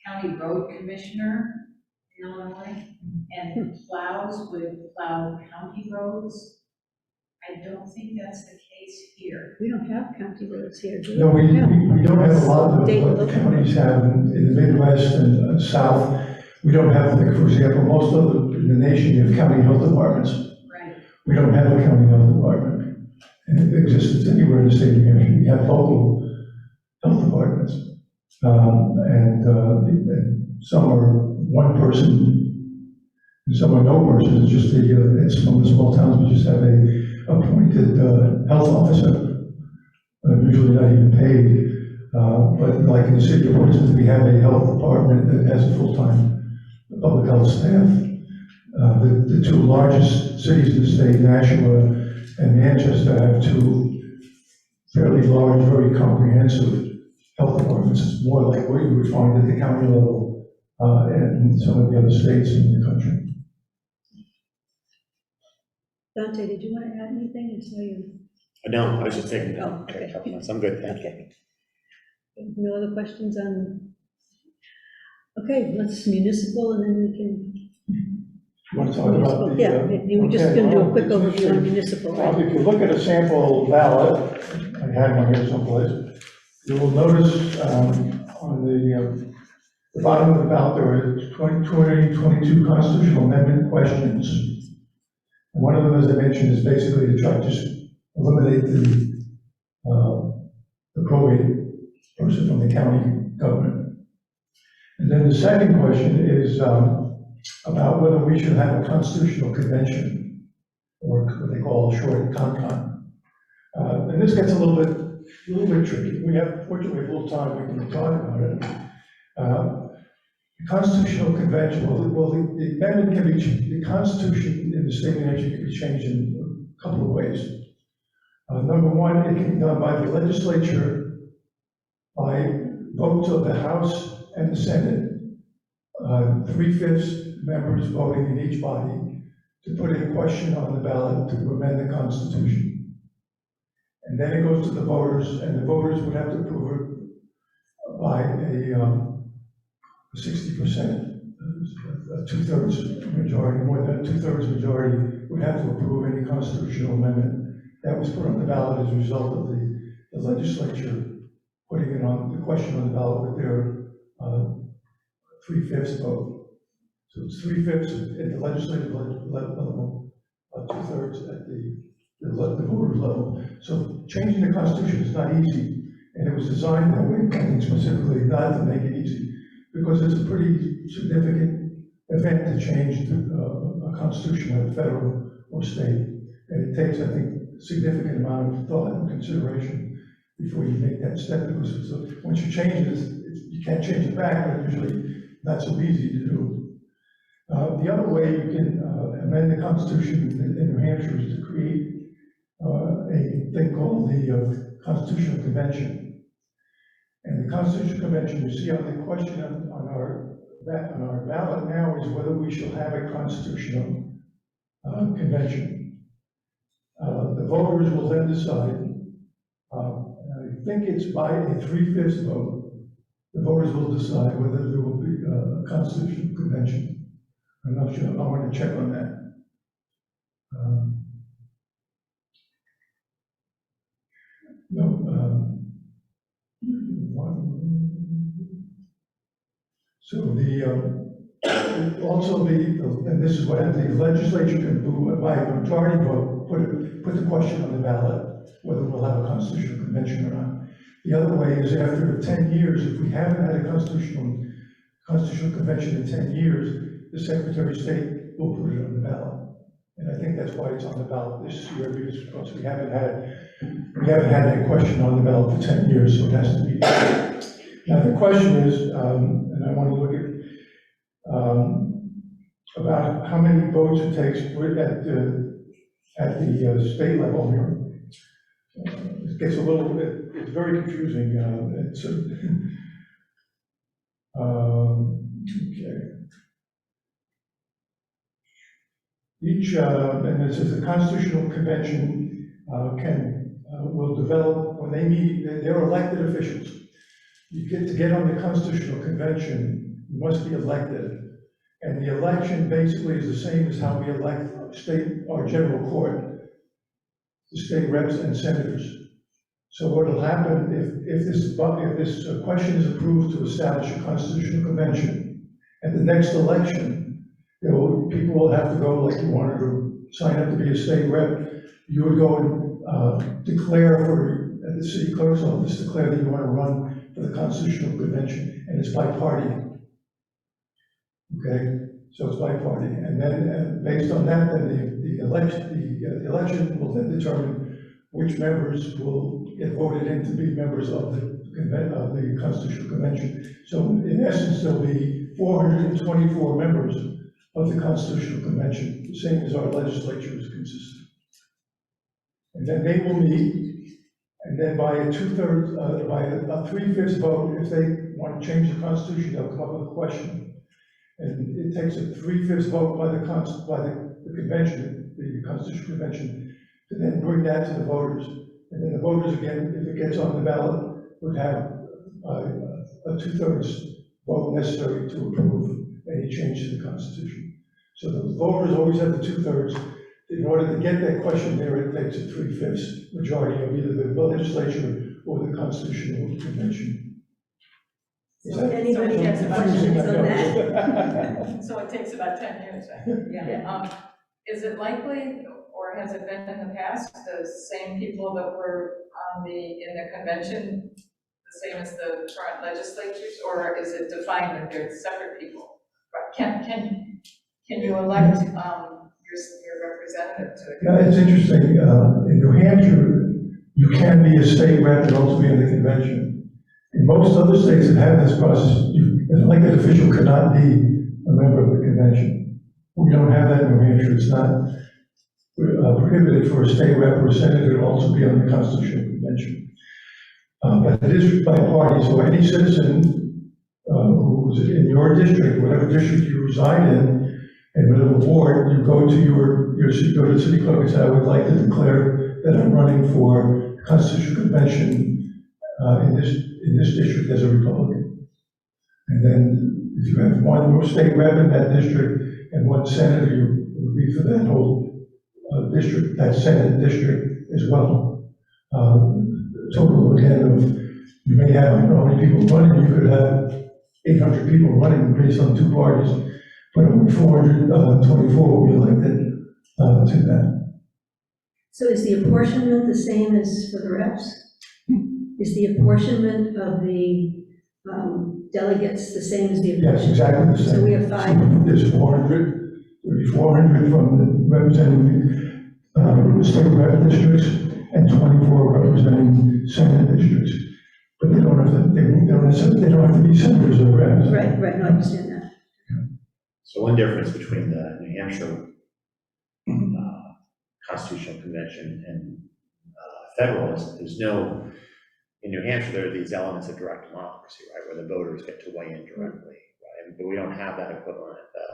county road commissioner in Illinois, and plows would plow county roads. I don't think that's the case here. We don't have county roads here, do we? No, we don't have a lot of State what the local. counties have in the Midwest and South. We don't have, like, for example, most of the nation, you have county health departments. Right. We don't have a county health department in existence anywhere in the state of New Hampshire. We have local health departments. And some are one person, and some are no person. It's just in some of the small towns, we just have a appointed health officer, usually not even paid. But like in the city of Portsmouth, we have a health department that has a full-time public health staff. The 2 largest cities in the state, Nashua and Manchester, have 2 fairly large, very comprehensive health departments. It's more like what you would find at the county level and in some of the other states in the country. Dante, did you want to add anything? I saw you. No, I was just thinking, Oh, okay. a couple months. I'm good, thank you. Okay. No other questions on? Okay, let's municipal, and then we can. You want to talk about Yeah, you were just okay, going to do a well, quick it's overview on interesting. municipal, Well, right? if you look at a sample ballot, I had one here someplace. You will notice on the bottom of the ballot, there are 222 constitutional amendment questions. And one of them, as I mentioned, is basically to try to just eliminate the probate person from the county government. And then the second question is about whether we should have a constitutional convention, or what they call a short con-con. And this gets a little bit tricky. Fortunately, we have a little time, we can talk about it. The constitutional convention, the amendment can be, the constitution in the state of New Hampshire can be changed in a couple of ways. Number one, it can be done by the legislature, by votes of the House and the Senate, 3/5 members voting in each body to put a question on the ballot to amend the Constitution. And then it goes to the voters, and the voters would have to approve it by a 60%, a 2/3 majority, more than a 2/3 majority would have to approve any constitutional amendment that was put on the ballot as a result of the legislature putting it on, the question on the ballot with their 3/5 vote. So it's 3/5 at the legislative level, 2/3 at the voters level. So changing the Constitution is not easy, and it was designed that way, I think specifically not to make it easy, because it's a pretty significant event to change a Constitution at federal or state. And it takes, I think, a significant amount of thought and consideration before you make that step, because once you change it, you can't change it back, but usually not so easy to do. The other way you can amend the Constitution in New Hampshire is to create a thing called the Constitutional Convention. And the Constitutional Convention, you see on the question on our ballot now is whether we shall have a constitutional convention. The voters will then decide, I think it's by a 3/5 vote, the voters will decide whether there will be a constitutional convention. I'm not sure, I want to check on that. So and this is what the legislature can do by a majority vote, put the question on the ballot, whether we'll have a constitutional convention or not. The other way is after 10 years, if we haven't had a constitutional convention in 10 years, the Secretary of State will put it on the ballot. And I think that's why it's on the ballot this year, because we haven't had a question on the ballot for 10 years, so it has to be. Now the question is, and I want to look at about how many votes it takes at the state level here. It gets a little bit, it's very confusing. Okay. Each, and it says the Constitutional Convention will develop, when they meet, they're elected officials. To get on the Constitutional Convention, you must be elected. And the election basically is the same as how we elect our general court, the state reps and senators. So what will happen if this question is approved to establish a Constitutional Convention, at the next election, people will have to go, like you wanted to sign up to be a state rep, you would go and declare at the city clerk's office, declare that you want to run for the Constitutional Convention, and it's by party. Okay, so it's by party, and then based on that, then the election will then determine which members will get voted in to be members of the Constitutional Convention. So in essence, there'll be 424 members of the Constitutional Convention, the same as our legislature is consistent. And then they will meet, and then by a 2/3, by a 3/5 vote, if they want to change the Constitution, they'll come up with a question. And it takes a 3/5 vote by the convention, the Constitutional Convention, to then bring that to the voters. And then the voters, again, if it gets on the ballot, would have a 2/3 vote necessary to approve any change to the Constitution. So the voters always have the 2/3. in order to get that question there, it takes a 3/5 majority of either the legislature or the constitutional convention. Is So that anybody has confusing? questions on that? So it takes about 10 years, right? Yeah. Is it likely, or has it been in the past, the same people that were in the convention, the same as the current legislatures, or is it defined that they're separate people? Can you elect your representative to the Yeah, it's interesting. In New Hampshire, you can be a state rep and also be in the convention. In most other states that have this process, an elected official cannot be a member of the convention. We don't have that in New Hampshire. It's not prohibited for a state rep or a senator to also be on the constitutional convention. But it is by party, so any citizen who's in your district, whatever district you reside in, and whatever ward, you go to you go to the city clerk and say, I would like to declare that I'm running for constitutional convention in this district as a Republican. And then if you have one more state rep in that district and one senator, you would be for that whole district, that Senate district as well. Total again of, you may have, I don't know how many people running, you could have 800 people running based on two parties, but only 424 will be elected to that. So is the apportionment the same as for the reps? Is the apportionment of the delegates the same as the Yes, apportionment? exactly the same. So we have 5. There's 400, there'll be 400 from the representing the state rep districts and 24 representing Senate districts. But they don't have to, they don't have to be senators or reps. Right, no, I understand that. So one difference between the New Hampshire Constitutional Convention and federal is there's no, in New Hampshire, there are these elements of direct democracy, right, where the voters get to weigh in directly, right? But we don't have that equivalent at the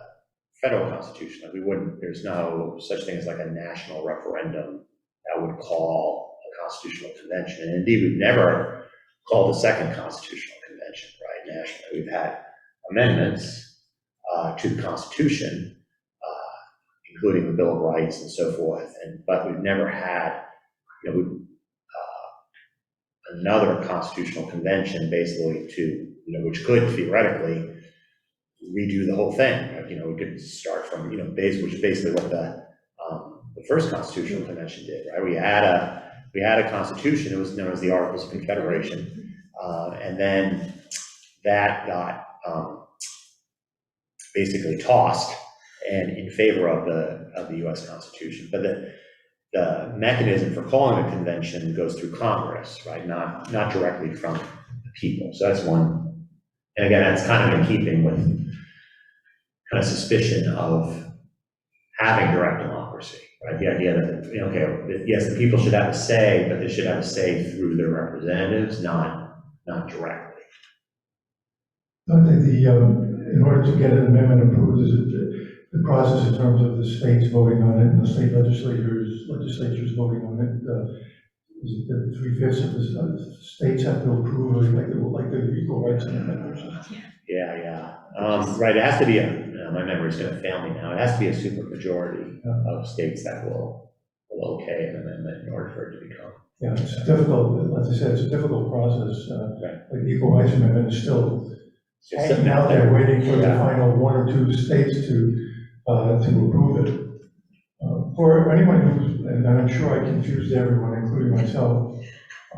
federal constitution. Like we wouldn't, there's no such thing as like a national referendum that would call a constitutional convention. And indeed, we've never called a second constitutional convention, right, nationally. We've had amendments to the Constitution, including the Bill of Rights and so forth, but we've never had, another constitutional convention basically to, which could theoretically redo the whole thing. Like, we could start from, which is basically what the first constitutional convention did, right? We had a constitution. It was known as the Articles of Confederation, and then that got basically tossed and in favor of the U.S. Constitution. But the mechanism for calling a convention goes through Congress, right? Not directly from the people. So that's one. And again, that's kind of in keeping with kind of suspicion of having direct democracy, right? The idea that, yes, the people should have a say, but they should have a say through their representatives, not directly. I think in order to get an amendment approved, is the process in terms of the states voting on it and the state legislatures voting on it. Is it that 3/5 of the states have to approve, like the equal rights amendment? Yeah. Right, it has to be my memory's going to fail me now. It has to be a supermajority of states that will okay an amendment in order for it to become. Yeah, it's difficult. As I said, it's a difficult process. Right. Like the equal rights amendment is still Just hanging out there waiting for the final one or two states to approve it. For anyone who's, and I'm sure I confused everyone, including myself,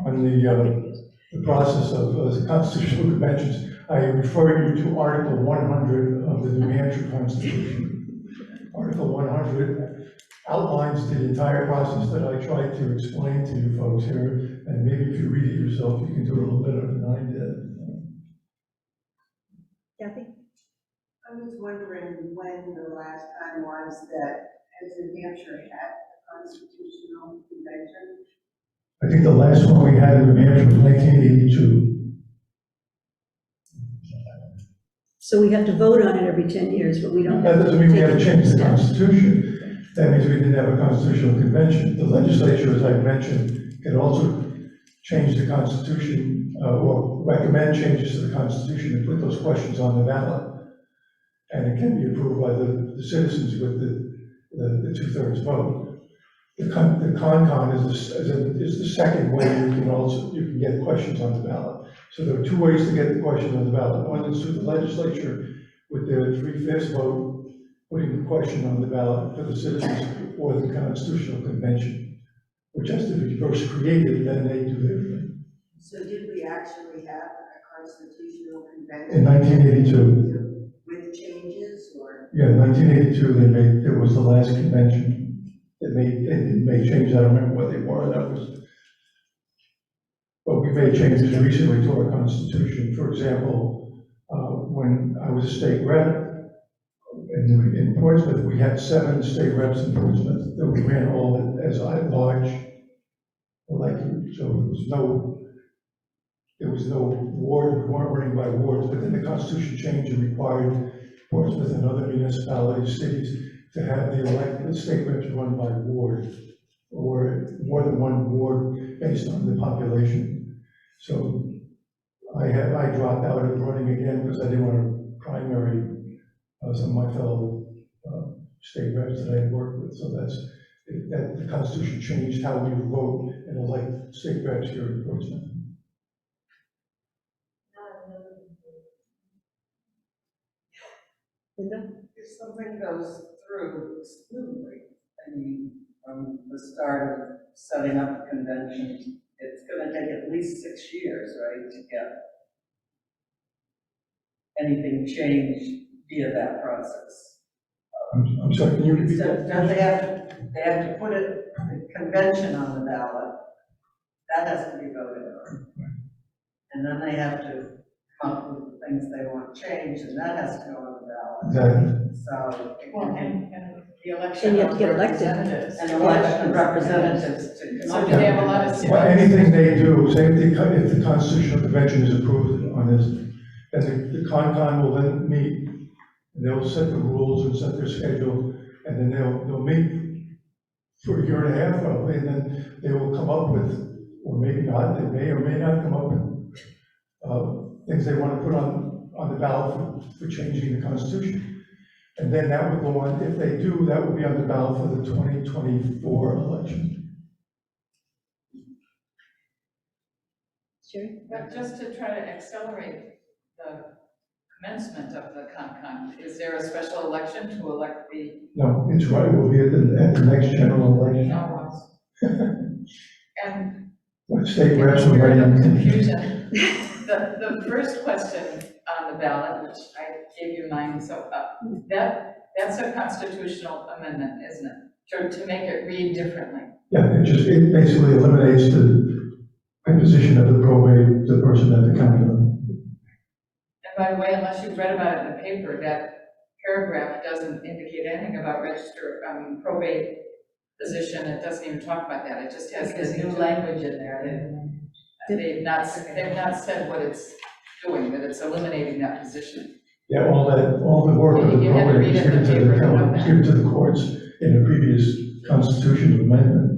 on the process of constitutional conventions, I refer you to Article 100 of the New Hampshire Constitution. Article 100 outlines the entire process that I tried to explain to you folks here, and maybe if you read it yourself, you can do it a little better than I did. Kathy? I was wondering when the last time was that New Hampshire had a constitutional convention. I think the last one we had in New Hampshire was 1982. So we have to vote on it every 10 years, but we don't. That doesn't mean we have to change the steps. Constitution. That means we didn't have a constitutional convention. The legislature, as I mentioned, can also change the Constitution or recommend changes to the Constitution and put those questions on the ballot. And it can be approved by the citizens with the 2/3 vote. The con is the second way you can get questions on the ballot. So there are two ways to get the question on the ballot. One is through the legislature with their 3/5 vote, putting the question on the ballot for the citizens, or the Constitutional Convention, which has to be first created, then they do their thing. So did we actually have a constitutional convention? In 1982, With changes or? yeah, in 1982, there was the last convention. They made changes, I don't remember what they were, but we made changes recently to our Constitution. For example, when I was a state rep in Portsmouth, we had 7 state reps in Portsmouth that we ran all as at-large elected, so there was no ward, we weren't running by wards, but then the Constitution changed and required Portsmouth and other municipalities, cities, to have the state reps run by ward, or more than one ward based on the population. So I dropped out of running again because I didn't want to primary some of my fellow state reps that I had worked with. So that the Constitution changed how we vote and elect state reps here in Portsmouth. Linda? If something goes through smoothly, I mean, from the start of setting up a convention, it's gonna take at least 6 years, right, to get anything changed via that process. I'm sorry, can you repeat So that? don't they have to put a convention on the ballot, that has to be voted on. And then they have to come up with the things they want changed, and that has to go on the ballot. Exactly. So, Well, and the election And you have to of get elected. representatives. an election of representatives to come So up do they have a lot of with. Well, anything they do, say if the Constitutional Convention is approved on this, then the Con will then meet, and they'll set the rules and set their schedule, and then they'll meet for a year and a half probably, and then they will come up with, or maybe not, they may or may not come up with things they want to put on the ballot for changing the Constitution. And then that would go on, if they do, that would be on the ballot for the 2024 election. Sure. But just to try to accelerate the commencement of the con, is there a special election to elect the No, it's right, it will be at the next general election. ones? And What state in the reps are spirit of running. confusion, the first question on the ballot, which I gave you mine, so that's a constitutional amendment, isn't it? To make it read differently. Yeah, it basically eliminates the position of the probate, the person at the county level. And by the way, unless you've read about it in the paper, that paragraph doesn't indicate anything about probate position. It doesn't even talk about that. It just has this new language in there. They've not said what it's doing, that it's eliminating that position. Yeah, all the work of the You had to probate read is it in given the to paper the to know county, that. given to the courts in a previous constitutional amendment.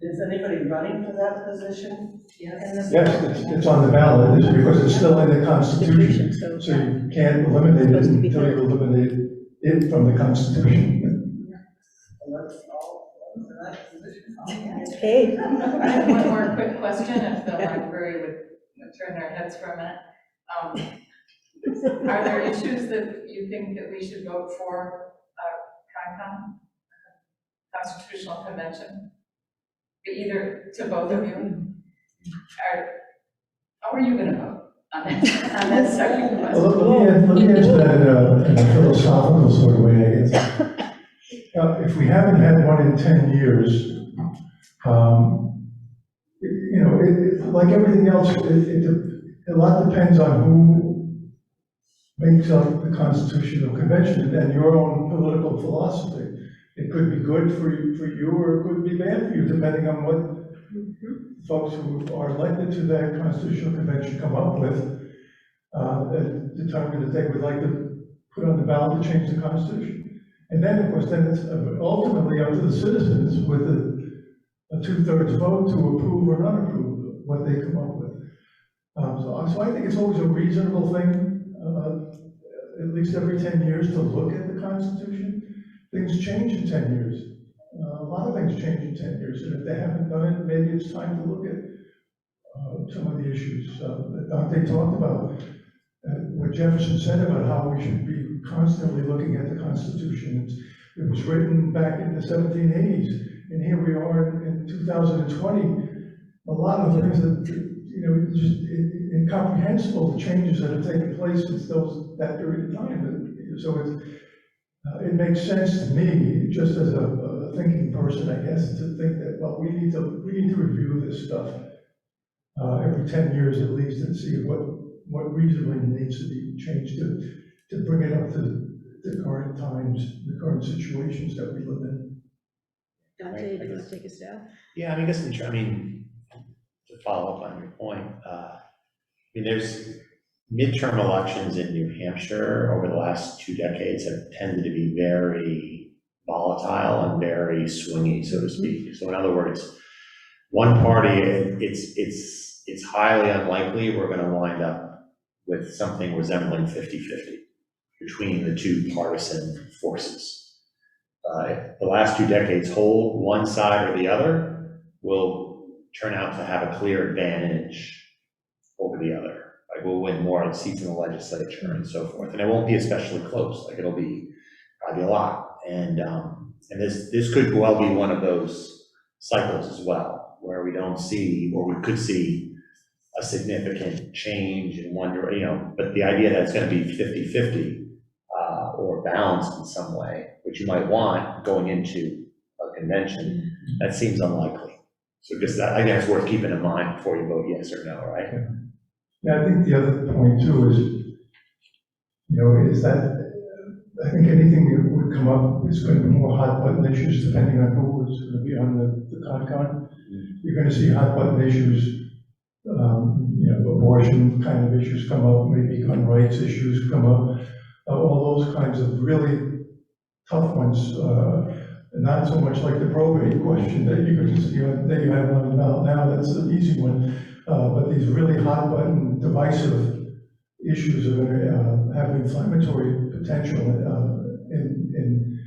Is anybody running for that position? Yes. Yes, it's on the ballot, because it's still in the Constitution, So, so you can't eliminate it Supposed to be until you fair. eliminate it from the Constitution. Well, let's all run for that position. hey, I have one more quick question, if the library would turn their heads for a minute. Are there issues that you think that we should vote for, Constitutional Convention? Either to both of you? How are you gonna vote on that second question? Well, let me answer that in a philosophical sort of way, I guess. If we haven't had one in 10 years, like everything else, a lot depends on who makes up the Constitutional Convention and your own political philosophy. It could be good for you, or it could be bad for you, depending on what folks who are elected to that Constitutional Convention come up with, and determine that they would like to put on the ballot to change the Constitution. And then, of course, then it's ultimately up to the citizens with a 2/3 vote to approve or not approve what they come up with. So I think it's always a reasonable thing, at least every 10 years, to look at the Constitution. Things change in 10 years. A lot of things change in 10 years, and if they haven't done it, maybe it's time to look at some of the issues that Dante talked about. What Jefferson said about how we should be constantly looking at the Constitution. It was written back in the 1780s, and here we are in 2020. A lot of things that, just incomprehensible, the changes that have taken place since that period of time. So it makes sense to me, just as a thinking person, I guess, to think that, well, we need to review this stuff every 10 years at least, and see what reasonably needs to be changed to bring it up to the current times, the current situations that we live in. Dante, do you want to take a stab? Yeah, I guess, to follow up on your point, there's midterm elections in New Hampshire over the last 2 decades have tended to be very volatile and very swingy, so to speak. So in other words, one party, it's highly unlikely we're going to wind up with something resembling 50-50 between the two partisan forces. If the last 2 decades hold, one side or the other will turn out to have a clear advantage over the other. Like, we'll win more seats in the legislature and so forth, and it won't be especially close. Like, it'll be probably a lot, and this could well be one of those cycles as well, where we don't see, or we could see, a significant change in one, but the idea that it's going to be 50-50 or balanced in some way, which you might want going into a convention, that seems unlikely. So just I think it's worth keeping in mind before you vote yes or no, right? Yeah, I think the other point too is that I think anything that would come up is going to be more hot button issues depending on who is going to be on the Concon. You're going to see hot button issues, abortion kind of issues come up, maybe gun rights issues come up, all those kinds of really tough ones. Not so much like the probate question that you're going to see that you have on the ballot now. That's an easy one. But these really hot button, divisive issues are going to have inflammatory potential in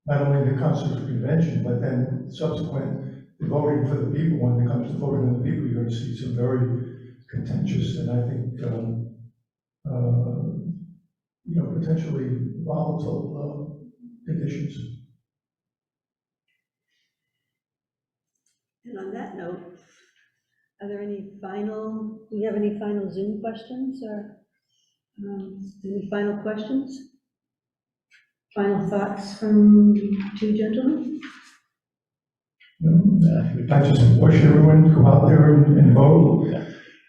not only the Constitutional Convention, but then subsequent the voting for the people. When it comes to voting on the people, you're going to see some very contentious and I think potentially volatile conditions. And on that note, are there do we have any final Zoom questions or any final questions? Final thoughts from 2 gentlemen? I just wish everyone to go out there and vote.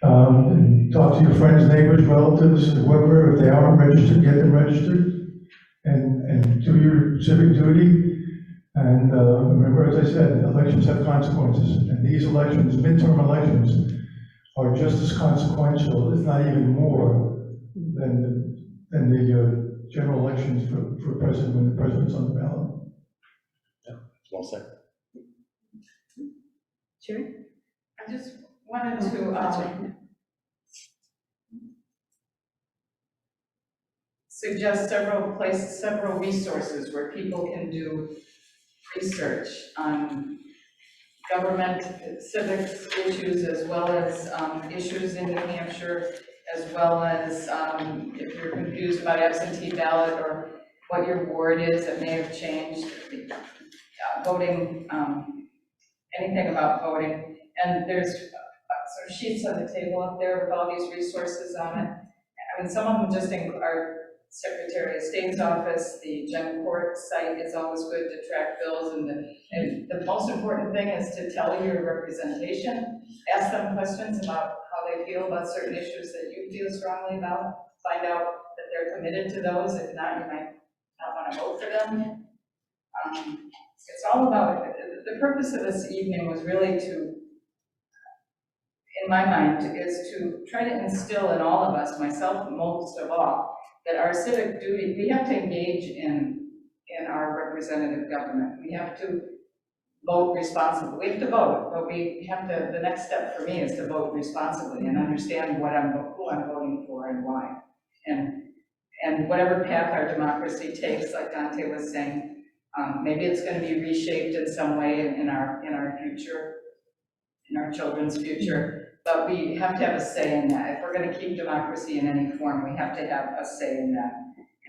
And talk to your friends, neighbors, relatives, whoever, if they aren't registered, get them registered, and do your civic duty. And remember, as I said, elections have consequences, and these elections, midterm elections, are just as consequential, if not even more, than the general elections for president when the president's on the ballot. Yeah, well said. Sure. I just wanted to That's right. suggest several resources where people can do research on government, civics issues, as well as issues in New Hampshire, as well as if you're confused about absentee ballot or what your ward is that may have changed, voting, anything about voting. And there's sort of sheets on the table up there with all these resources on it. I mean, some of them just are Secretary of State's office, the Gen Court site is always good to track bills, and the most important thing is to tell your representation, ask them questions about how they feel about certain issues that you feel strongly about, find out that they're committed to those. If not, you might not want to vote for them. It's all about, the purpose of this evening was really to, in my mind, is to try to instill in all of us, myself most of all, that our civic duty, we have to engage in our representative government. We have to vote responsibly. We have to vote, but we have to, the next step for me is to vote responsibly and understand who I'm voting for and why. And whatever path our democracy takes, like Dante was saying, Maybe it's gonna be reshaped in some way in our future, in our children's future, but we have to have a say in that. If we're gonna keep democracy in any form, we have to have a say in that.